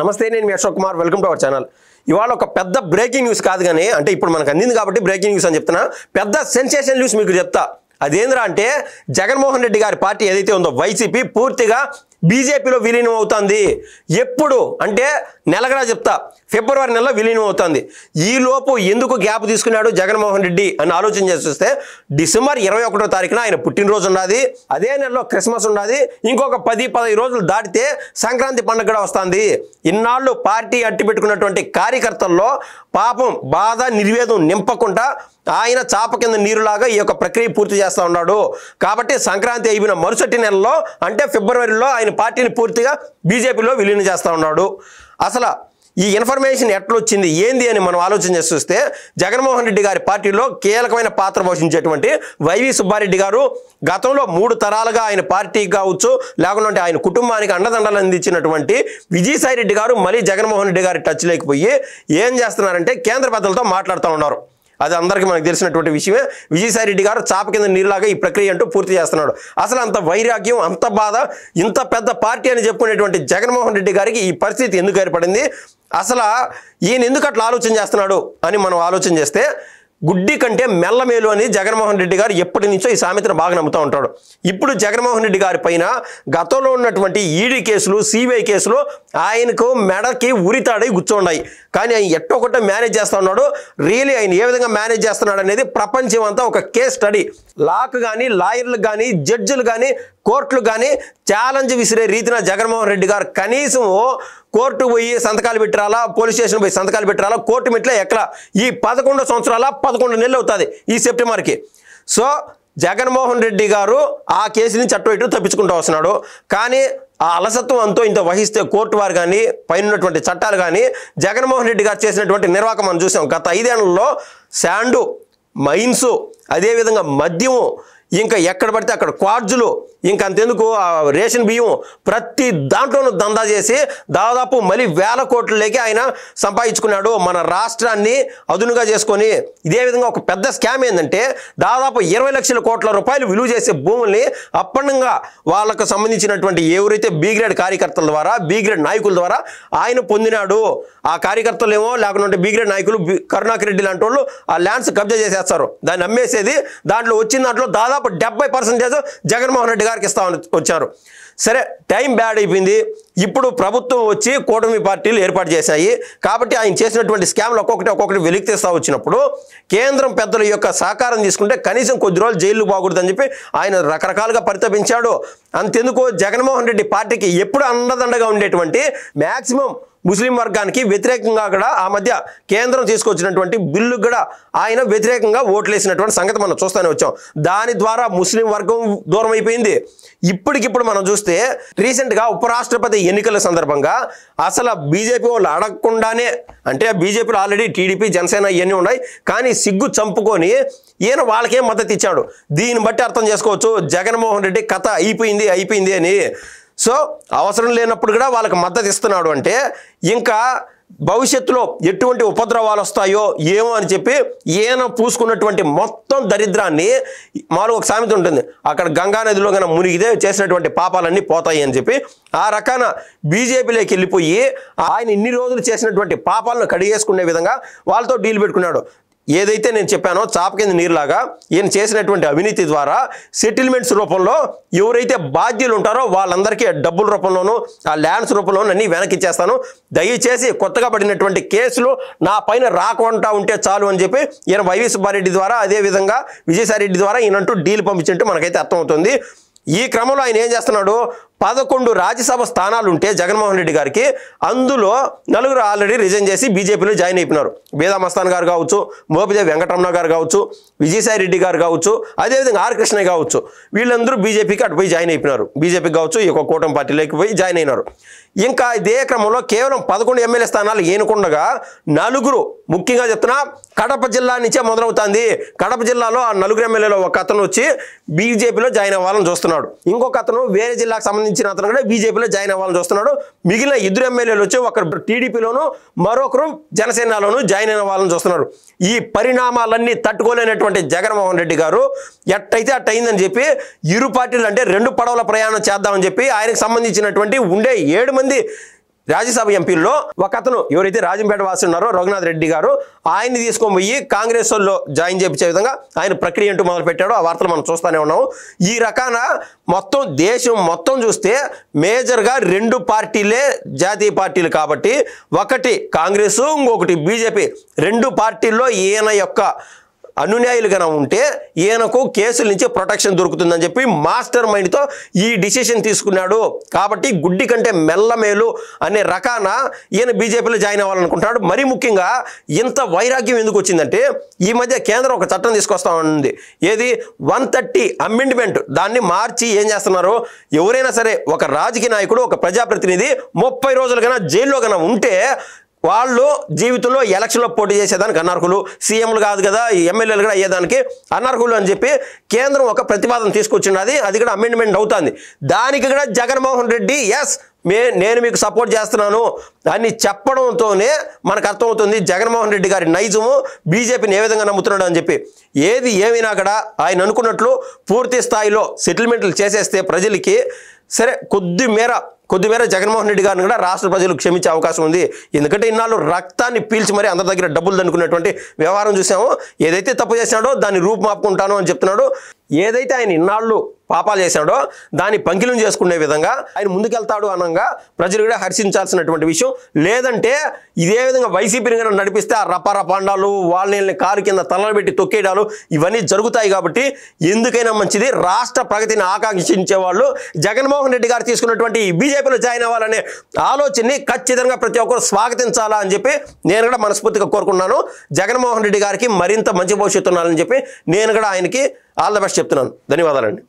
నమస్తే, నేను మీ Ashok Kumar. Welcome to our channel. ఇవాళ ఒక పెద్ద బ్రేకింగ్ న్యూస్ కాదు కానీ, అంటే ఇప్పుడు మనకు అందింది కాబట్టి బ్రేకింగ్ న్యూస్ అని చెప్తున్నా. పెద్ద సెన్సేషన్ న్యూస్ మీకు చెప్తా. అదేంద్రా అంటే, జగన్మోహన్ రెడ్డి గారి పార్టీ ఏదైతే ఉందో వైసీపీ పూర్తిగా బీజేపీలో విలీనం అవుతుంది. ఎప్పుడు అంటే నెలగా చెప్తా, ఫిబ్రవరి నెలలో విలీనం అవుతుంది. ఈలోపు ఎందుకు గ్యాప్ తీసుకున్నాడు జగన్మోహన్ రెడ్డి అని ఆలోచన చేసి చూస్తే, డిసెంబర్ 21వ తారీఖున ఆయన పుట్టినరోజు ఉన్నది, అదే నెలలో క్రిస్మస్ ఉన్నది, ఇంకొక 10-15 రోజులు దాటితే సంక్రాంతి పండుగ కూడా వస్తుంది. ఇన్నాళ్ళు పార్టీ అట్టి పెట్టుకున్నటువంటి కార్యకర్తల్లో పాపం బాధ నిర్వేదం నింపకుండా ఆయన చాప కింద నీరులాగా ఈ యొక్క ప్రక్రియ పూర్తి చేస్తూ ఉన్నాడు. కాబట్టి సంక్రాంతి అయిపోయిన మరుసటి నెలలో అంటే ఫిబ్రవరిలో ఆయన పార్టీని పూర్తిగా బీజేపీలో విలీనం చేస్తూ ఉన్నాడు. అసలు ఈ ఇన్ఫర్మేషన్ ఎట్లొచ్చింది ఏంది అని మనం ఆలోచన చేసి చూస్తే, జగన్మోహన్ రెడ్డి గారి పార్టీలో కీలకమైన పాత్ర పోషించేటువంటి వైవి సుబ్బారెడ్డి గారు గతంలో 3 తరాలుగా ఆయన పార్టీకి కావచ్చు, లేకుంటే ఆయన కుటుంబానికి అండదండలు అందించినటువంటి విజయసాయి రెడ్డి గారు మళ్ళీ జగన్మోహన్ రెడ్డి గారి టచ్ లేకపోయి ఏం చేస్తున్నారంటే కేంద్ర పెద్దలతో మాట్లాడుతూ ఉన్నారు. అది అందరికీ మనకు తెలిసినటువంటి విషయమే. విజయసాయి రెడ్డి గారు చాప కింద నీరులాగా ఈ ప్రక్రియ అంటూ పూర్తి చేస్తున్నాడు. అసలు అంత వైరాగ్యం, అంత బాధ, ఇంత పెద్ద పార్టీ అని చెప్పుకునేటువంటి జగన్మోహన్ రెడ్డి గారికి ఈ పరిస్థితి ఎందుకు ఏర్పడింది, అసలు ఈయన ఎందుకు అట్లా ఆలోచన చేస్తున్నాడు అని మనం ఆలోచన చేస్తే, గుడ్డి కంటే మెల్లమేలు అని జగన్మోహన్ రెడ్డి గారు ఎప్పటి నుంచో ఈ సామెతను బాగా నమ్ముతూ ఉంటాడు. ఇప్పుడు జగన్మోహన్ రెడ్డి గారి పైన గతంలో ఉన్నటువంటి ఈడీ కేసులు, సిబిఐ కేసులు ఆయనకు మెడకి ఉరితాడై కూర్చోండాయి. కానీ ఆయన ఎట్టొకటో మేనేజ్ చేస్తూ ఉన్నాడు. రియలీ ఆయన ఏ విధంగా మేనేజ్ చేస్తున్నాడు అనేది ప్రపంచం అంతా ఒక కేస్ స్టడీ. లాకు కానీ, లాయర్లకు కానీ, జడ్జిలు కానీ, కోర్టులు కానీ ఛాలెంజ్ విసిరే రీతిన జగన్మోహన్ రెడ్డి గారు కనీసం కోర్టు పోయి సంతకాలు పెట్టరాలా, పోలీస్ స్టేషన్ పోయి సంతకాలు పెట్టరాలా, కోర్టు మెట్లే ఎక్కలా. ఈ 11 సంవత్సరాల 11 నెలలు అవుతుంది ఈ సెప్టెంబర్కి. సో జగన్మోహన్ రెడ్డి గారు ఆ కేసు నుంచి అటు ఇటు తప్పించుకుంటూ వస్తున్నాడు. కానీ ఆ అలసత్వం అంతో ఇంత వహిస్తే కోర్టు వారు కానీ, పైన ఉన్నటువంటి చట్టాలు కానీ, జగన్మోహన్ రెడ్డి గారు చేసినటువంటి నిర్వాహకం మనం చూసాం. గత 5 ఏళ్లలో శాండు, మైన్స్, అదేవిధంగా మద్యము, ఇంకా ఎక్కడ పడితే అక్కడ క్వార్జులు, ఇంకా అంతెందుకు రేషన్ బియ్యం, ప్రతి దాంట్లోనూ దందా చేసి దాదాపు మళ్ళీ 1000 కోట్లలోకి ఆయన సంపాదించుకున్నాడు. మన రాష్ట్రాన్ని అదునుగా చేసుకొని ఇదే విధంగా ఒక పెద్ద స్కామ్ ఏంటంటే, దాదాపు 20 లక్షల కోట్ల రూపాయలు విలువ చేసే భూముల్ని అప్పనంగా వాళ్ళకు సంబంధించినటువంటి ఎవరైతే బి గ్రేడ్ కార్యకర్తల ద్వారా, బి గ్రేడ్ నాయకుల ద్వారా ఆయన పొందినాడు. ఆ కార్యకర్తలు ఏమో లేకుంటే బి గ్రేడ్ నాయకులు కరుణాకర్ రెడ్డి లాంటి వాళ్ళు ఆ ల్యాండ్స్ కబ్జా చేసేస్తారు, దాన్ని అమ్మేసేది. దాంట్లో వచ్చిన దాంట్లో దాదాపు 70% జగన్మోహన్ రెడ్డి గారికి ఇస్తా వచ్చారు. సరే, టైం బ్యాడ్ అయిపోయింది. ఇప్పుడు ప్రభుత్వం వచ్చి కూటమి పార్టీలు ఏర్పాటు చేశాయి. కాబట్టి ఆయన చేసినటువంటి స్కామ్లు ఒక్కొక్కటి వెలికి తీస్తా వచ్చినప్పుడు కేంద్రం పెద్దల యొక్క సహకారం తీసుకుంటే కనీసం కొద్ది రోజులు జైలు బాగుంటుందని చెప్పి ఆయన రకరకాలుగా పరితపించాడు. అంతెందుకు జగన్మోహన్ రెడ్డి పార్టీకి ఎప్పుడు అండదండగా ఉండేటువంటి మ్యాక్సిమం ముస్లిం వర్గానికి వ్యతిరేకంగా కూడా ఆ మధ్య కేంద్రం తీసుకొచ్చినటువంటి బిల్లు కూడా ఆయన వ్యతిరేకంగా ఓట్లేసినటువంటి సంగతి మనం చూస్తూనే వచ్చాం. దాని ద్వారా ముస్లిం వర్గం దూరం అయిపోయింది. ఇప్పటికిప్పుడు మనం చూస్తే రీసెంట్గా ఉపరాష్ట్రపతి ఎన్నికల సందర్భంగా అసలు బీజేపీ వాళ్ళు అడగకుండానే, అంటే బీజేపీలో ఆల్రెడీ టీడీపీ, జనసేన ఇవన్నీ ఉన్నాయి, కానీ సిగ్గు చంపుకొని ఈయన వాళ్ళకేం మద్దతు ఇచ్చాడు. దీన్ని బట్టి అర్థం చేసుకోవచ్చు జగన్మోహన్ రెడ్డి కథ అయిపోయింది అని. సో అవసరం లేనప్పుడు కూడా వాళ్ళకి మద్దతు ఇస్తున్నాడు అంటే ఇంకా భవిష్యత్తులో ఎటువంటి ఉపద్రవాలు వస్తాయో ఏమో అని చెప్పి ఈయన పూసుకున్నటువంటి మొత్తం దరిద్రాన్ని, మామూలుగా ఒక సామెత ఉంటుంది, అక్కడ గంగా నదిలో కన్నా మునిగితే చేసినటువంటి పాపాలన్నీ పోతాయి అని చెప్పి ఆ రకాన బీజేపీలోకి వెళ్ళిపోయి ఆయన ఇన్ని రోజులు చేసినటువంటి పాపాలను కడిగేసుకునే విధంగా వాళ్ళతో డీల్ పెట్టుకున్నాడు. ఏదైతే నేను చెప్పానో చాప కింద నీరులాగా ఈయన చేసినటువంటి అవినీతి ద్వారా సెటిల్మెంట్స్ రూపంలో ఎవరైతే బాధ్యులు ఉంటారో వాళ్ళందరికీ డబ్బుల రూపంలోనూ, ఆ ల్యాండ్స్ రూపంలోనూ అన్నీ వెనక్కి ఇచ్చేస్తాను, దయచేసి కొత్తగా పడినటువంటి కేసులు నా పైన రాకుండా ఉంటే చాలు అని చెప్పి ఈయన వైవి సుబ్బారెడ్డి ద్వారా, అదేవిధంగా విజయసాయి రెడ్డి ద్వారా ఈయనంటూ డీల్ పంపించినట్టు మనకైతే అర్థమవుతుంది. ఈ క్రమంలో ఆయన ఏం చేస్తున్నాడు, 11 రాజ్యసభ స్థానాలు ఉంటే జగన్మోహన్ రెడ్డి గారికి అందులో 4 ఆల్రెడీ రిజైన్ చేసి బీజేపీలో జాయిన్ అయిపోయినారు. వేదా మస్తాన్ గారు కావచ్చు, మోపిదేవి వెంకటరమణ గారు కావచ్చు, విజయసాయి రెడ్డి గారు కావచ్చు, అదేవిధంగా ఆర్ కృష్ణయ్య కావచ్చు, వీళ్ళందరూ బీజేపీకి అటు పోయి జాయిన్ అయిపోయినారు. బీజేపీకి కావచ్చు, ఈ కూటమి పార్టీలోకి పోయి జాయిన్ అయినారు. ఇంకా ఇదే క్రమంలో కేవలం 11 ఎమ్మెల్యే స్థానాలు ఏనుకుండగా 4, ముఖ్యంగా చెప్తున్నా కడప జిల్లా నుంచే మొదలవుతుంది. కడప జిల్లాలో ఆ 4 ఎమ్మెల్యేలో ఒక అతను వచ్చి బీజేపీలో జాయిన్ అవ్వాలని చూస్తున్నాడు. ఇంకొక అతను వేరే జిల్లాకు సంబంధించిన అతను కూడా బీజేపీలో జాయిన్ అవ్వాలని చూస్తున్నాడు. మిగిలిన 2 ఎమ్మెల్యేలు వచ్చి ఒకరు టీడీపీలోను, మరొకరు జనసేనలోను జాయిన్ అవ్వాలని చూస్తున్నారు. ఈ పరిణామాలన్నీ తట్టుకోలేనటువంటి జగన్మోహన్ రెడ్డి గారు ఎట్టయితే అట్టయిందని చెప్పి ఇరు పార్టీలు అంటే 2 పడవల ప్రయాణం చేద్దామని చెప్పి ఆయనకు సంబంధించినటువంటి ఉండే 7 మంది రాజ్యసభ ఎంపీల్లో ఒక అతను ఎవరైతే రాజంపేట వాసి ఉన్నారో రఘునాథ్ రెడ్డి గారు, ఆయన్ని తీసుకొని పోయి కాంగ్రెస్ లో జాయిన్ చేయించే విధంగా ఆయన ప్రక్రియ అంటూ మొదలు పెట్టాడు. ఆ వార్తలు మనం చూస్తూనే ఉన్నాము. ఈ రకాన మొత్తం దేశం మొత్తం చూస్తే మేజర్గా 2 పార్టీలే జాతీయ పార్టీలు కాబట్టి, ఒకటి కాంగ్రెస్, ఇంకొకటి బీజేపీ. 2 పార్టీల్లో ఈయన యొక్క అనుయాయులుగా ఉంటే ఈయనకు కేసుల నుంచి ప్రొటెక్షన్ దొరుకుతుందని చెప్పి మాస్టర్ మైండ్తో ఈ డిసిషన్ తీసుకున్నాడు. కాబట్టి గుడ్డి కంటే మెల్లమేలు అనే రకాన ఈయన బీజేపీలో జాయిన్ అవ్వాలనుకుంటున్నాడు. మరీ ముఖ్యంగా ఇంత వైరాగ్యం ఎందుకు వచ్చిందంటే, ఈ మధ్య కేంద్రం ఒక చట్టం తీసుకొస్తా ఉంది. ఏది 130 అమెండ్మెంట్. దాన్ని మార్చి ఏం చేస్తున్నారు, ఎవరైనా సరే ఒక రాజకీయ నాయకుడు, ఒక ప్రజాప్రతినిధి 30 రోజులు కన్నా జైల్లో కన్నా ఉంటే వాళ్ళు జీవితంలో ఎలక్షన్లో పోటీ చేసేదానికి అనర్హులు, సీఎంలు కాదు కదా, ఎమ్మెల్యేలు కూడా అయ్యేదానికి అనర్హులు అని చెప్పి కేంద్రం ఒక ప్రతిపాదన తీసుకొచ్చినది. అది కూడా అమెండ్మెంట్ అవుతుంది. దానికి కూడా జగన్మోహన్ రెడ్డి ఎస్ నేను మీకు సపోర్ట్ చేస్తున్నాను అని చెప్పడంతోనే మనకు అర్థమవుతుంది జగన్మోహన్ రెడ్డి గారి నైజము, బీజేపీని ఏ విధంగా నమ్ముతున్నాడు అని చెప్పి. ఏది ఏమైనా కూడా ఆయన అనుకున్నట్లు పూర్తి స్థాయిలో సెటిల్మెంట్లు చేసేస్తే ప్రజలకి సరే కొద్దిమేర జగన్మోహన్ రెడ్డి గారిని కూడా రాష్ట్ర ప్రజలు క్షమించే అవకాశం ఉంది. ఎందుకంటే ఇన్నాళ్ళు రక్తాన్ని పీల్చి మరీ అందరి దగ్గర డబ్బులు దండుకున్నటువంటి వ్యవహారం చూసాము. ఏదైతే తప్పు చేసినాడో దాన్ని రూపుమాపుకుంటాను అని చెప్తున్నాడు. ఏదైతే ఆయన ఇన్నాళ్ళు పాపాలు చేశాడో దాన్ని పంకిలం చేసుకునే విధంగా ఆయన ముందుకెళ్తాడు అనగా ప్రజలు కూడా హర్షించాల్సినటువంటి విషయం. లేదంటే ఇదే విధంగా వైసీపీని కూడా నడిపిస్తే ఆ రపాండాలు, వాళ్ళని కారు కింద తలబెట్టి తొక్కేయడాలు ఇవన్నీ జరుగుతాయి. కాబట్టి ఎందుకైనా మంచిది రాష్ట్ర ప్రగతిని ఆకాంక్షించే వాళ్ళు జగన్మోహన్ రెడ్డి గారు తీసుకున్నటువంటి బీజేపీలో జాయిన్ అవ్వాలనే ఆలోచనని ఖచ్చితంగా ప్రతి ఒక్కరు స్వాగతించాలా అని చెప్పి నేను కూడా మనస్ఫూర్తిగా కోరుకున్నాను. జగన్మోహన్ రెడ్డి గారికి మరింత మంచి భవిష్యత్తు ఉండాలని చెప్పి నేను కూడా ఆయనకి ఆల్ ద బెస్ట్ చెప్తున్నాను. ధన్యవాదాలండి.